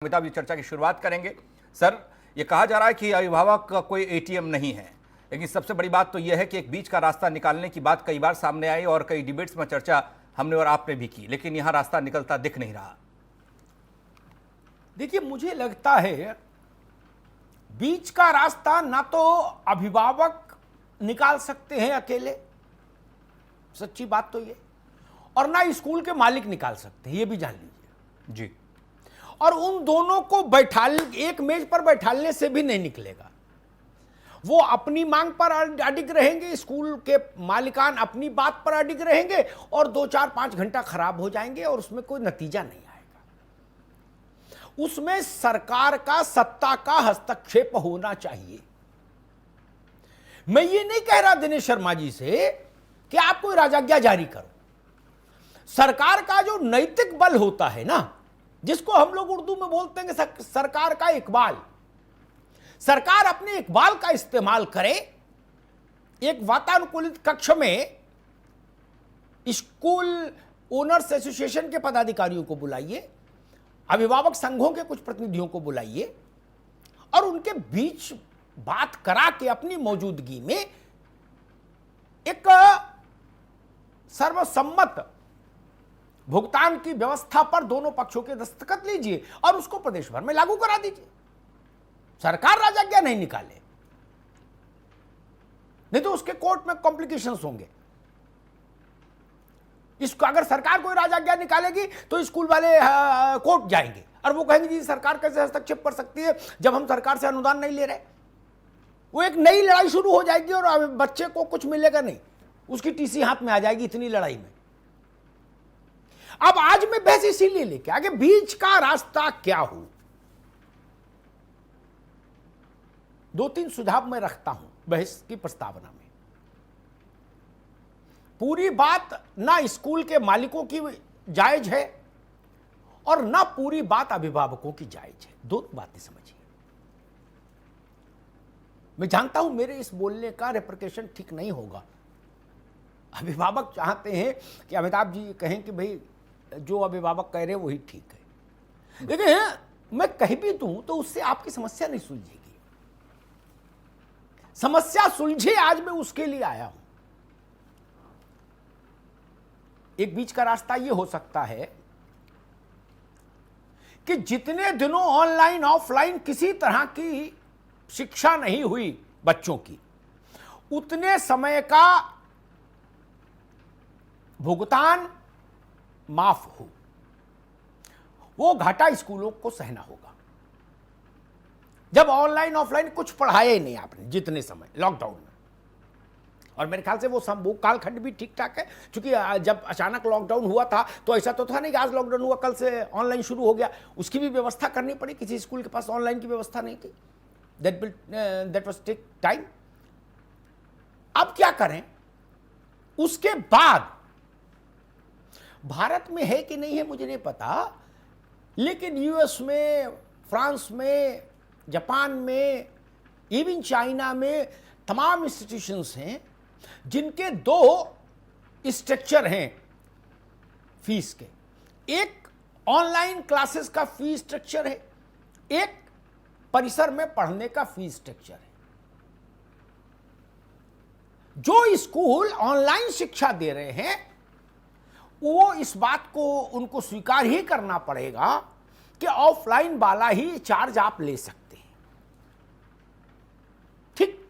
अमिताभ जी चर्चा की शुरुआत करेंगे। सर, ये कहा जा रहा है कि अभिभावक का कोई एटीएम नहीं है, लेकिन सबसे बड़ी बात तो यह है कि एक बीच का रास्ता निकालने की बात कई बार सामने आई और कई डिबेट्स में चर्चा हमने और आपने भी की, लेकिन यहां रास्ता निकलता दिख नहीं रहा। देखिए, मुझे लगता है बीच का रास्ता ना तो अभिभावक निकाल सकते हैं अकेले, सच्ची बात तो ये, और ना स्कूल के मालिक निकाल सकते हैं, ये भी जान लीजिए जी। और उन दोनों को एक मेज पर बैठालने से भी नहीं निकलेगा। वो अपनी मांग पर अडिग रहेंगे, स्कूल के मालिकान अपनी बात पर अडिग रहेंगे और 2-4-5 घंटा खराब हो जाएंगे और उसमें कोई नतीजा नहीं आएगा। उसमें सरकार का, सत्ता का हस्तक्षेप होना चाहिए। मैं ये नहीं कह रहा दिनेश शर्मा जी से कि आप कोई राजाज्ञा जारी करो। सरकार का जो नैतिक बल होता है ना, जिसको हम लोग उर्दू में बोलते हैं सरकार का इकबाल, सरकार अपने इकबाल का इस्तेमाल करे। एक वातानुकूलित कक्ष में स्कूल ओनर्स एसोसिएशन के पदाधिकारियों को बुलाइए, अभिभावक संघों के कुछ प्रतिनिधियों को बुलाइए और उनके बीच बात करा के अपनी मौजूदगी में एक सर्वसम्मत भुगतान की व्यवस्था पर दोनों पक्षों के दस्तखत लीजिए और उसको प्रदेश भर में लागू करा दीजिए। सरकार राजाज्ञा नहीं निकाले, नहीं तो उसके कोर्ट में कॉम्प्लिकेशंस होंगे। इसको अगर सरकार कोई राजाज्ञा निकालेगी तो स्कूल वाले कोर्ट जाएंगे और वो कहेंगे जी सरकार कैसे हस्तक्षेप कर सकती है जब हम सरकार से अनुदान नहीं ले रहे। वो एक नई लड़ाई शुरू हो जाएगी और बच्चे को कुछ मिलेगा नहीं, उसकी टीसी हाथ में आ जाएगी इतनी लड़ाई में। अब आज मैं बहस इसीलिए लेके आगे बीच का रास्ता क्या हो, 2-3 सुझाव मैं रखता हूं बहस की प्रस्तावना में। पूरी बात ना स्कूल के मालिकों की जायज है और ना पूरी बात अभिभावकों की जायज है। दोनों बातें समझिए। मैं जानता हूं मेरे इस बोलने का रेप्रिकेशन ठीक नहीं होगा। अभिभावक चाहते हैं कि अमिताभ जी कहें कि भाई जो अभिभावक कह रहे हैं वही ठीक है, लेकिन मैं कह भी दूं तो उससे आपकी समस्या नहीं सुलझेगी। समस्या सुलझे आज मैं उसके लिए आया हूं। एक बीच का रास्ता यह हो सकता है कि जितने दिनों ऑनलाइन ऑफलाइन किसी तरह की शिक्षा नहीं हुई बच्चों की, उतने समय का भुगतान माफ हो। वो घाटा स्कूलों को सहना होगा। जब ऑनलाइन ऑफलाइन कुछ पढ़ाया ही नहीं आपने जितने समय लॉकडाउन में, और मेरे ख्याल से वो कालखंड भी ठीक ठाक है, क्योंकि जब अचानक लॉकडाउन हुआ था तो ऐसा तो था नहीं कि आज लॉकडाउन हुआ कल से ऑनलाइन शुरू हो गया। उसकी भी व्यवस्था करनी पड़ी, किसी स्कूल के पास ऑनलाइन की व्यवस्था नहीं थी। That was take time. अब क्या करें? उसके बाद भारत में है कि नहीं है मुझे नहीं पता, लेकिन यूएस में, फ्रांस में, जापान में, इवन चाइना में तमाम इंस्टीट्यूशंस हैं जिनके 2 स्ट्रक्चर हैं फीस के। एक ऑनलाइन क्लासेस का फीस स्ट्रक्चर है, एक परिसर में पढ़ने का फीस स्ट्रक्चर है। जो स्कूल ऑनलाइन शिक्षा दे रहे हैं वो इस बात को उनको स्वीकार ही करना पड़ेगा कि ऑफलाइन वाला ही चार्ज आप ले सकते हैं। ठीक,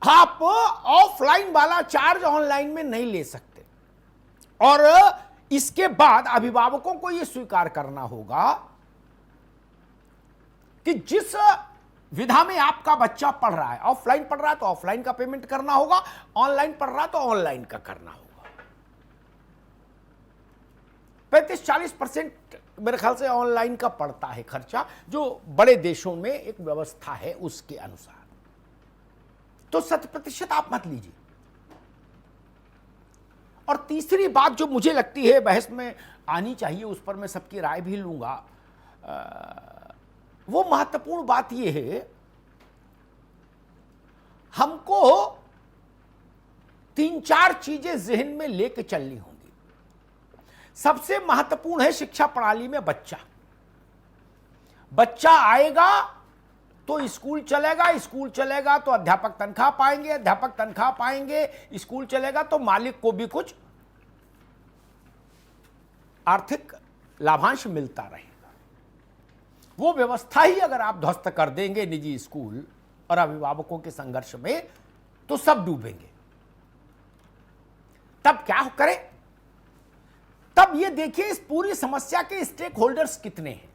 आप ऑफलाइन वाला चार्ज ऑनलाइन में नहीं ले सकते। और इसके बाद अभिभावकों को यह स्वीकार करना होगा कि जिस विधा में आपका बच्चा पढ़ रहा है, ऑफलाइन पढ़ रहा है तो ऑफलाइन का पेमेंट करना होगा, ऑनलाइन पढ़ रहा है तो ऑनलाइन का करना होगा। 35-40% मेरे ख्याल से ऑनलाइन का पड़ता है खर्चा, जो बड़े देशों में एक व्यवस्था है उसके अनुसार। तो 100% आप मत लीजिए। और तीसरी बात जो मुझे लगती है बहस में आनी चाहिए, उस पर मैं सबकी राय भी लूंगा, वो महत्वपूर्ण बात यह है, हमको 3-4 चीजें जहन में लेके चलनी होंगी। सबसे महत्वपूर्ण है शिक्षा प्रणाली में बच्चा। बच्चा आएगा तो स्कूल चलेगा तो अध्यापक तनख्वाह पाएंगे, अध्यापक तनख्वाह पाएंगे, स्कूल चलेगा तो मालिक को भी कुछ आर्थिक लाभांश मिलता रहेगा। वो व्यवस्था ही अगर आप ध्वस्त कर देंगे निजी स्कूल और अभिभावकों के संघर्ष में, तो सब डूबेंगे। तब क्या करें? तब ये देखिए इस पूरी समस्या के स्टेक होल्डर्स कितने हैं।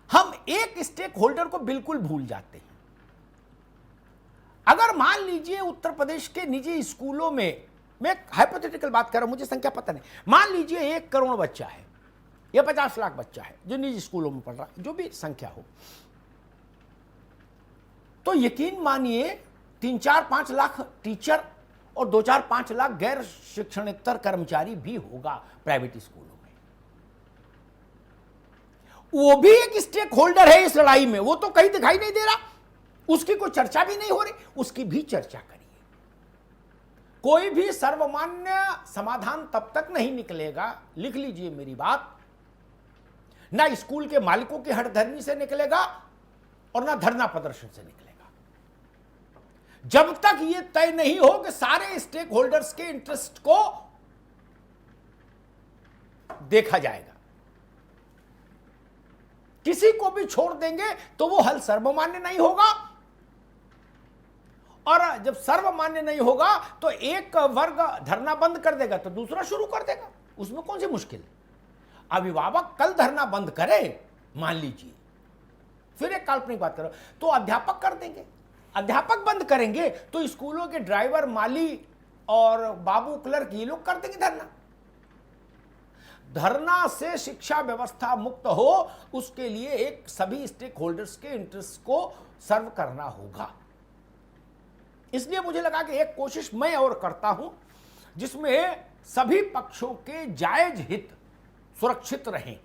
हम एक स्टेक होल्डर को बिल्कुल भूल जाते हैं। अगर मान लीजिए उत्तर प्रदेश के निजी स्कूलों में, मैं हाइपोथेटिकल बात कर रहा हूं, मुझे संख्या पता नहीं, मान लीजिए 1 करोड़ बच्चा है या 50 लाख बच्चा है जो निजी स्कूलों में पढ़ रहा है, जो भी संख्या हो, तो यकीन मानिए 3-4-5 लाख टीचर और 2-4-5 लाख गैर शिक्षणेतर कर्मचारी भी होगा प्राइवेट स्कूलों में। वो भी एक स्टेक होल्डर है इस लड़ाई में, वो तो कहीं दिखाई नहीं दे रहा, उसकी कोई चर्चा भी नहीं हो रही, उसकी भी चर्चा करिए। कोई भी सर्वमान्य समाधान तब तक नहीं निकलेगा, लिख लीजिए मेरी बात, ना स्कूल के मालिकों की हठधर्मी से निकलेगा और ना धरना प्रदर्शन से निकलेगा, जब तक यह तय नहीं हो कि सारे स्टेक होल्डर्स के इंटरेस्ट को देखा जाएगा। किसी को भी छोड़ देंगे तो वो हल सर्वमान्य नहीं होगा, और जब सर्वमान्य नहीं होगा तो एक वर्ग धरना बंद कर देगा तो दूसरा शुरू कर देगा, उसमें कौन सी मुश्किल है। अभिभावक कल धरना बंद करे मान लीजिए, फिर एक काल्पनिक बात करो, तो अध्यापक कर देंगे, अध्यापक बंद करेंगे तो स्कूलों के ड्राइवर, माली और बाबू क्लर्क ये लोग कर देंगे धरना। धरना से शिक्षा व्यवस्था मुक्त हो, उसके लिए एक सभी स्टेक होल्डर्स के इंटरेस्ट को सर्व करना होगा। इसलिए मुझे लगा कि एक कोशिश मैं और करता हूं जिसमें सभी पक्षों के जायज हित सुरक्षित रहें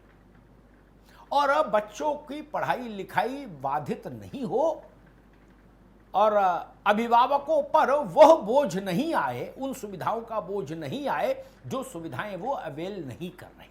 और बच्चों की पढ़ाई लिखाई बाधित नहीं हो और अभिभावकों पर वह बोझ नहीं आए, उन सुविधाओं का बोझ नहीं आए जो सुविधाएं वो अवेल नहीं कर रहे।